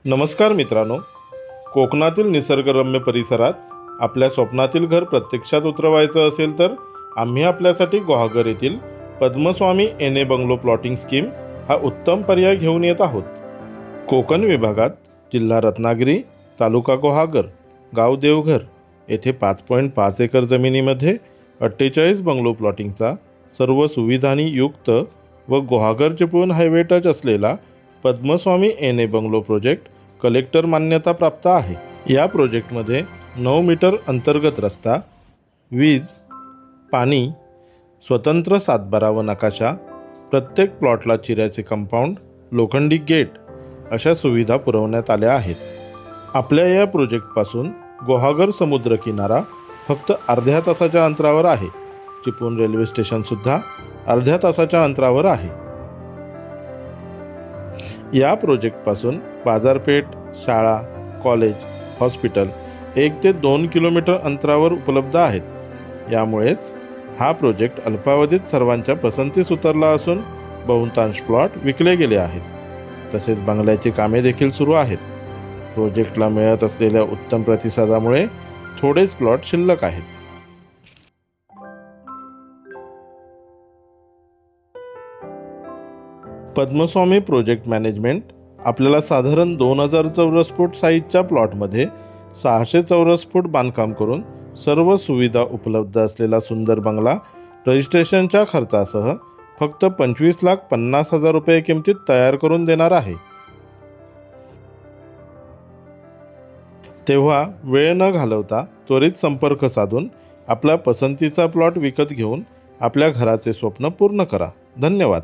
नमस्कार मित्रांनो, कोकणातील निसर्गरम्य परिसरात आपल्या स्वप्नातील घर प्रत्यक्षात उतरवायचं असेल तर आम्ही आपल्यासाठी गुहागर येथील Padmaswami N A bungalow plotting scheme हा उत्तम पर्याय घेऊन येत आहोत। कोकण विभागात जिल्हा रत्नागिरी, तालुका गुहागर, गाव देवघर येथे 5.5 एकर जमिनीमध्ये 48 बंगलो प्लॉटिंगचा सर्व सुविधांनी युक्त व गुहागर चिपळूण हायवे टच असलेला Padmaswami N A bungalow project collector मान्यता प्राप्त आहे। या प्रोजेक्टमध्ये 9 मीटर अंतर्गत रस्ता, वीज, पाणी, स्वतंत्र सातबारा व नकाशा, प्रत्येक प्लॉटला चिऱ्याचे कंपाऊंड, लोखंडी गेट अशा सुविधा पुरवण्यात आल्या आहेत। आपल्या या प्रोजेक्टपासून गुहागर समुद्र किनारा फक्त अर्ध्या तासाच्या अंतरावर आहे। चिपळूण रेल्वे स्टेशनसुद्धा अर्ध्या तासाच्या अंतरावर आहे। या प्रोजेक्टपासून बाजारपेठ, शाळा, कॉलेज, हॉस्पिटल 1 ते 2 किलोमीटर अंतरावर उपलब्ध आहेत। यामुळेच हा प्रोजेक्ट अल्पावधीत सर्वांच्या पसंतीस उतरला असून बहुतांश प्लॉट विकले गेले आहेत। तसेच बंगल्याची कामे देखील सुरू आहेत। प्रोजेक्टला मिळत असलेल्या उत्तम प्रतिसादामुळे थोडेच प्लॉट शिल्लक आहेत। पद्मस्वामी प्रोजेक्ट मॅनेजमेंट आपल्याला साधारण 2000 चौरस फूट साईजच्या प्लॉटमध्ये 600 चौरस फूट बांधकाम करून सर्व सुविधा उपलब्ध असलेला सुंदर बंगला रजिस्ट्रेशनच्या खर्चासह फक्त 25,50,000 रुपये किमतीत तयार करून देणार आहे। तेव्हा वेळ न घालवता त्वरित संपर्क साधून आपला पसंतीचा प्लॉट विकत घेऊन आपल्या घराचे स्वप्न पूर्ण करा। धन्यवाद।